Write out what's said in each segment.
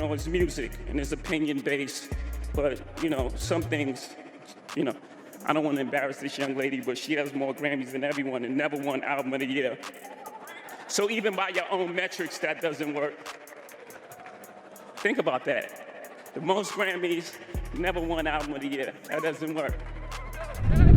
it's music and it's opinion based, but, some things, I don't want to embarrass this young lady, but she has more Grammys than everyone and never won Album of the Year. So even by your own metrics, that doesn't work. Think about that. The most Grammys, never won Album of the Year. That doesn't work.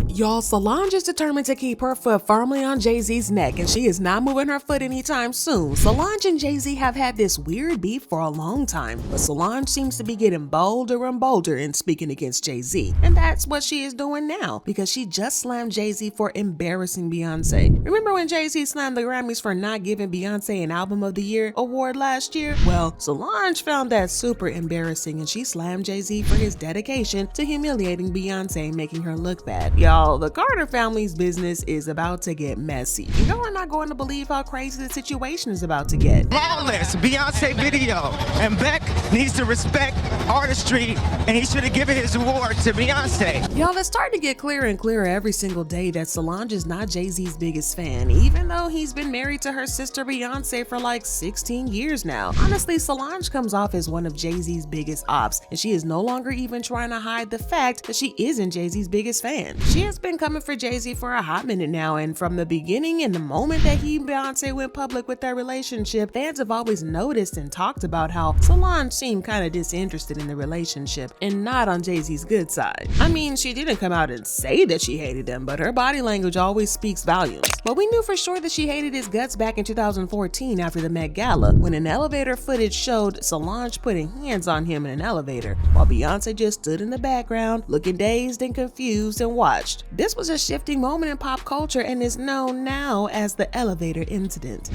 Y'all, Solange is determined to keep her foot firmly on Jay Z's neck, and she is not moving her foot anytime soon. Solange and Jay Z have had this weird beef for a long time, but Solange seems to be getting bolder and bolder in speaking against Jay Z. And that's what she is doing now, because she just slammed Jay Z for embarrassing Beyonce. Remember when Jay Z slammed the Grammys for not giving Beyonce an Album of the Year award last year? Well, Solange found that super embarrassing, and she slammed Jay Z for his dedication to humiliating Beyonce and making her look bad. Y'all, the Carter family's business is about to get messy. Y'all are not going to believe how crazy the situation is about to get. Flawless Beyonce video, and Beck needs to respect artistry, and he should have given his award to Beyonce. Y'all, it's starting to get clearer and clearer every single day that Solange is not Jay Z's biggest fan, even though he's been married to her sister Beyonce for like 16 years now. Honestly, Solange comes off as one of Jay Z's biggest ops, and she is no longer even trying to hide the fact that she isn't Jay Z's biggest fan. She has been coming for Jay Z for a hot minute now, and from the beginning and the moment that he and Beyonce went public with their relationship, fans have always noticed and talked about how Solange seemed kind of disinterested in the relationship and not on Jay Z's good side. I mean, she didn't come out and say that she hated him, but her body language always speaks volumes. But we knew for sure that she hated his guts back in 2014 after the Met Gala, when an elevator footage showed Solange putting hands on him in an elevator, while Beyonce just stood in the background, looking dazed and confused and watched. This was a shifting moment in pop culture and is known now as the elevator incident.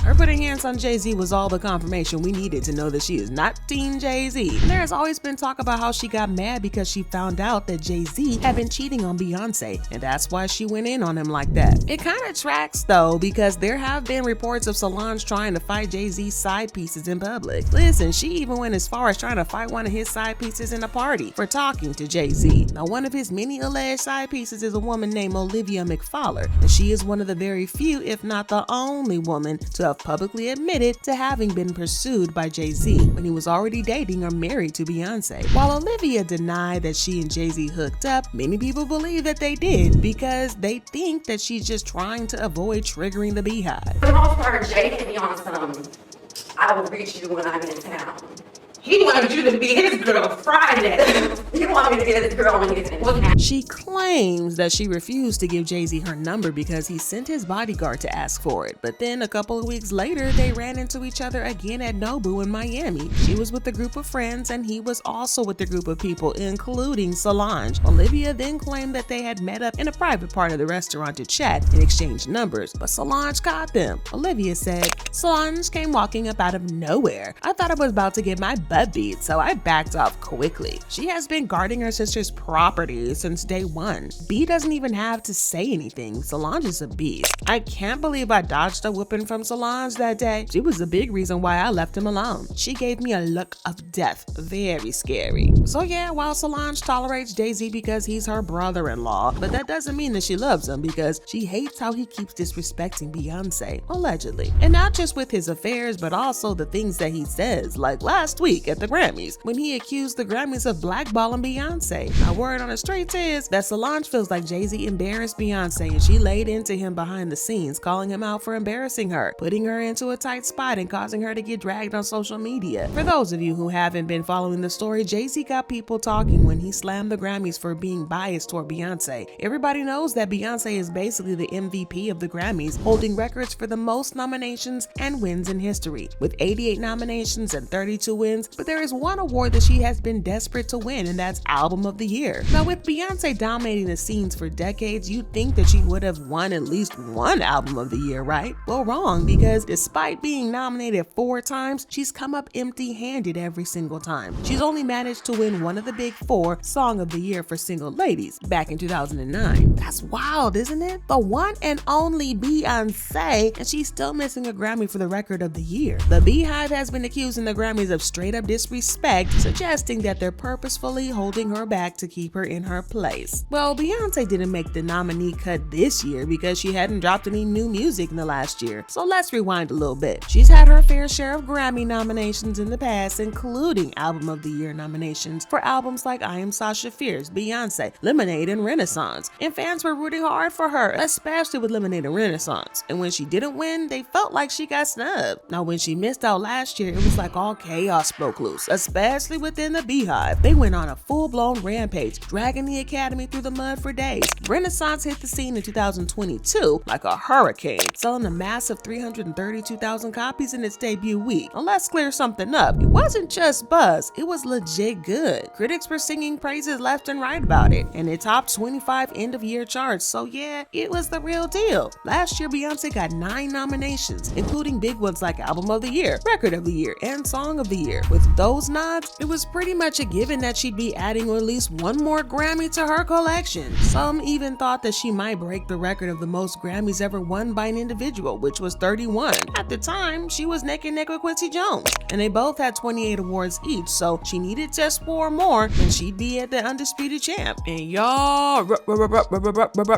Her putting hands on Jay Z was all the confirmation we needed to know that she is not Team Jay Z. There has always been talk about how she got mad because she found out that Jay Z had been cheating on Beyonce, and that's why she went in on him like that. It kind of tracks though, because there have been reports of Solange trying to fight Jay Z's side pieces in public. Listen, she even went as far as trying to fight one of his side pieces in a party for talking to Jay Z. Now, one of his many alleged side pieces is a woman named Olivia McFowler, and she is one of the very few, if not the only woman, to have publicly admitted to having been pursued by Jay Z when he was already dating or married to Beyonce. While Olivia denied that she and Jay Z hooked up, many people believe that they did because they think that she's just trying to avoid triggering the Beehive. For the most part, Jay hit me on some, I will reach you when I'm in town. He wanted you to be his girl Friday. He wanted me to be his girl when he's in town. She claims that she refused to give Jay Z her number because he sent his bodyguard to ask for it. But then a couple of weeks later, they ran into each other again at Nobu in Miami. She was with a group of friends and he was also with a group of people, including Solange. Olivia then claimed that they had met up in a private part of the restaurant to chat and exchange numbers, but Solange caught them. Olivia said, "Solange came walking up out of nowhere. I thought I was about to get my butt beat, so I backed off quickly. She has been guarding her sister's property since day one. B doesn't even have to say anything. Solange is a beast. I can't believe I dodged a whooping from Solange that day. She was a big reason why I left him alone. She gave me a look of death. Very scary." So yeah, while Solange tolerates Jay Z because he's her brother-in-law, but that doesn't mean that she loves him, because she hates how he keeps disrespecting Beyonce, allegedly. And not just with his affairs, but also the things that he says, like last week at the Grammys, when he accused the Grammys of blackballing Beyonce. Now, word on the streets is that Solange feels like Jay Z embarrassed Beyonce, and she laid into him behind the scenes, calling him out for embarrassing her, putting her into a tight spot and causing her to get dragged on social media. For those of you who haven't been following the story, Jay Z got people talking when he slammed the Grammys for being biased toward Beyonce. Everybody knows that Beyonce is basically the MVP of the Grammys, holding records for the most nominations and wins in history, with 88 nominations and 32 wins. But there is one award that she has been desperate to win, and that's Album of the Year. Now, with Beyonce dominating the scenes for decades, you'd think that she would have won at least one Album of the Year, right? Well, wrong, because despite being nominated 4 times, she's come up empty-handed every single time. She's only managed to win one of the big 4, Song of the Year for Single Ladies, back in 2009. That's wild, isn't it? The one and only Beyonce, and she's still missing a Grammy for the Record of the Year. The Beehive has been accusing the Grammys of straight up of disrespect, suggesting that they're purposefully holding her back to keep her in her place. Well, Beyonce didn't make the nominee cut this year because she hadn't dropped any new music in the last year, so let's rewind a little bit. She's had her fair share of Grammy nominations in the past, including Album of the Year nominations for albums like I Am Sasha Fierce, Beyonce, Lemonade, and Renaissance, and fans were rooting hard for her, especially with Lemonade and Renaissance, and when she didn't win, they felt like she got snubbed. Now, when she missed out last year, it was like all chaos broke loose, especially within the Beehive. They went on a full-blown rampage, dragging the Academy through the mud for days. Renaissance hit the scene in 2022 like a hurricane, selling a massive 332,000 copies in its debut week. Now, let's clear something up. It wasn't just buzz, it was legit good. Critics were singing praises left and right about it, and it topped 25 end-of-year charts, so yeah, it was the real deal. Last year, Beyonce got 9 nominations, including big ones like Album of the Year, Record of the Year, and Song of the Year. With those nods, it was pretty much a given that she'd be adding at least one more Grammy to her collection. Some even thought that she might break the record of the most Grammys ever won by an individual, which was 31. At the time, she was neck and neck with Quincy Jones, and they both had 28 awards each, so she needed just 4 more, and she'd be at the undisputed champ. And y'all,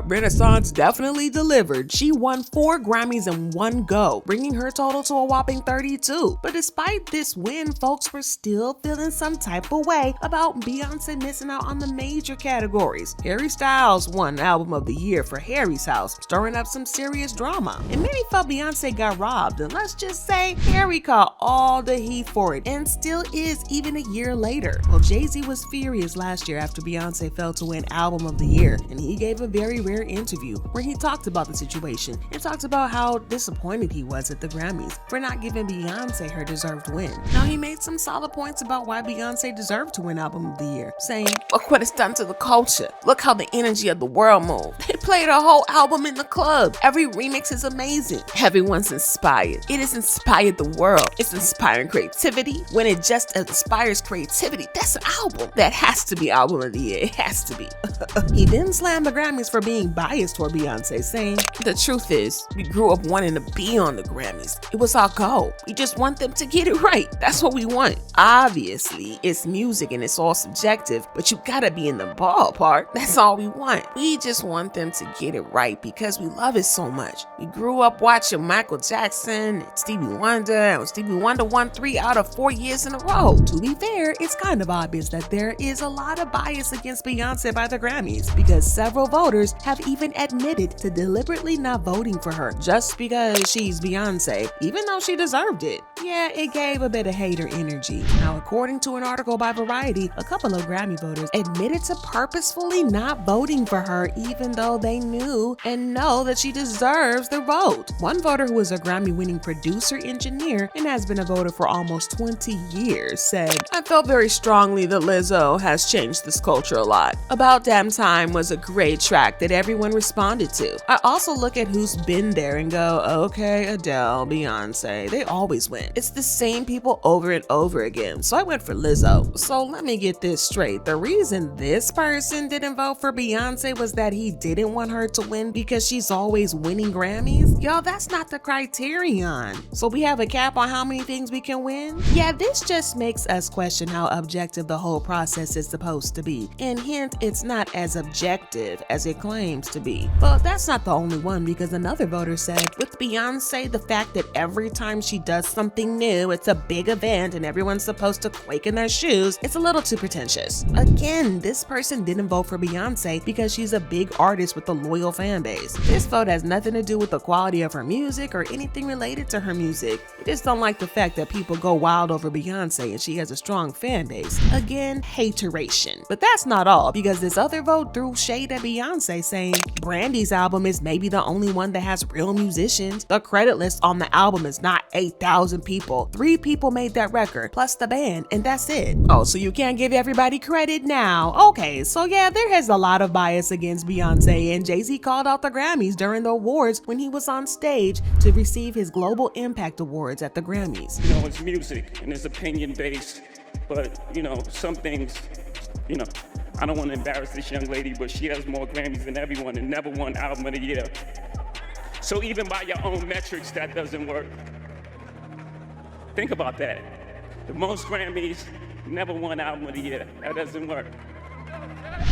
Renaissance definitely delivered. She won 4 Grammys in one go, bringing her total to a whopping 32. But despite this win, folks were still feeling some type of way about Beyonce missing out on the major categories. Harry Styles won Album of the Year for Harry's House, stirring up some serious drama. And many felt Beyonce got robbed, and let's just say Harry caught all the heat for it, and still is even a year later. Well, Jay Z was furious last year after Beyonce failed to win Album of the Year, and he gave a very rare interview where he talked about the situation and talked about how disappointed he was at the Grammys for not giving Beyonce her deserved win. Now, he made some solid points about why Beyonce deserved to win Album of the Year, saying, "Look what it's done to the culture. Look how the energy of the world moved. They played a whole album in the club. Every remix is amazing. Everyone's inspired. It has inspired the world. It's inspiring creativity. When it just inspires creativity, that's an album. That has to be Album of the Year. It has to be." He then slammed the Grammys for being biased toward Beyonce, saying, "The truth is, we grew up wanting to be on the Grammys. It was our goal. We just want them to get it right. That's what we want. Obviously, it's music and it's all subjective, but you gotta be in the ballpark. That's all we want. We just want them to get it right because we love it so much. We grew up watching Michael Jackson and Stevie Wonder, and Stevie Wonder won 3 out of 4 years in a row." To be fair, it's kind of obvious that there is a lot of bias against Beyonce by the Grammys, because several voters have even admitted to deliberately not voting for her just because she's Beyonce, even though she deserved it. Yeah, it gave a bit of hater energy. Now, according to an article by Variety, a couple of Grammy voters admitted to purposefully not voting for her even though they knew and know that she deserves their vote. One voter, who is a Grammy-winning producer engineer and has been a voter for almost 20 years, said, "I felt very strongly that Lizzo has changed this culture a lot. About Damn Time was a great track that everyone responded to. I also look at who's been there and go, okay, Adele, Beyonce, they always win. It's the same people over and over again, so I went for Lizzo. So let me get this straight. The reason this person didn't vote for Beyonce was that he didn't want her to win because she's always winning Grammys? Y'all, that's not the criterion. So we have a cap on how many things we can win? Yeah, this just makes us question how objective the whole process is supposed to be. And hint, it's not as objective as it claims to be. But that's not the only one, because another voter said, with Beyonce, the fact that every time she does something new, it's a big event and everyone's supposed to quake in their shoes, it's a little too pretentious. Again, this person didn't vote for Beyonce because she's a big artist with a loyal fan base. This vote has nothing to do with the quality of her music or anything related to her music. They just don't like the fact that people go wild over Beyonce and she has a strong fan base. Again, hateration. But that's not all, because this other vote threw shade at Beyonce, saying Brandy's album is maybe the only one that has real musicians. The credit list on the album is not 8,000 people. 3 people made that record, plus the band, and that's it. Oh, so you can't give everybody credit now? Okay, so yeah, there has a lot of bias against Beyonce, and Jay Z called out the Grammys during the awards when he was on stage to receive his Global Impact Awards at the Grammys. You know, it's music and it's opinion based, but some things, I don't want to embarrass this young lady, but she has more Grammys than everyone and never won Album of the Year. So even by your own metrics, that doesn't work. Think about that. The most Grammys, never won album of the year. That doesn't work.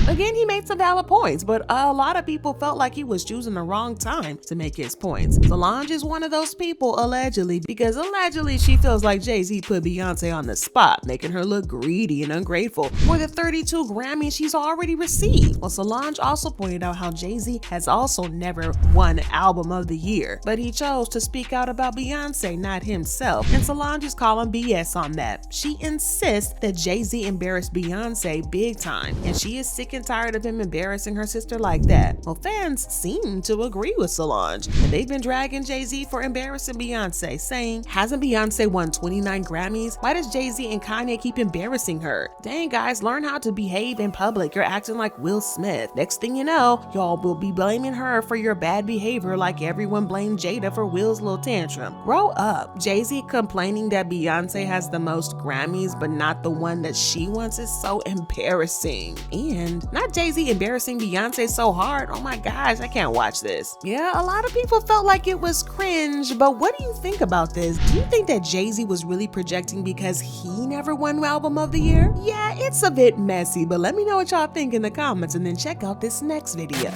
Again, he made some valid points, but a lot of people felt like he was choosing the wrong time to make his points. Solange is one of those people, allegedly, because allegedly she feels like Jay Z put Beyonce on the spot, making her look greedy and ungrateful for the 32 Grammys she's already received. Well, Solange also pointed out how Jay Z has also never won Album of the Year, but he chose to speak out about Beyonce, not himself, and Solange is calling BS on that. She insists that Jay Z embarrassed Beyonce big time, and she is sick and tired of him embarrassing her sister like that. Well, fans seem to agree with Solange, and they've been dragging Jay Z for embarrassing Beyonce, saying, hasn't Beyonce won 29 Grammys? Why does Jay Z and Kanye keep embarrassing her? Dang guys, learn how to behave in public. You're acting like Will Smith. Next thing you know, y'all will be blaming her for your bad behavior like everyone blamed Jada for Will's little tantrum. Grow up. Jay Z complaining that Beyonce has the most Grammys but not the one that she wants is so embarrassing. And not Jay Z embarrassing Beyonce so hard. Oh my gosh, I can't watch this. Yeah, a lot of people felt like it was cringe, but what do you think about this? Do you think that Jay Z was really projecting because he never won Album of the Year? Yeah, it's a bit messy, but let me know what y'all think in the comments and then check out this next video.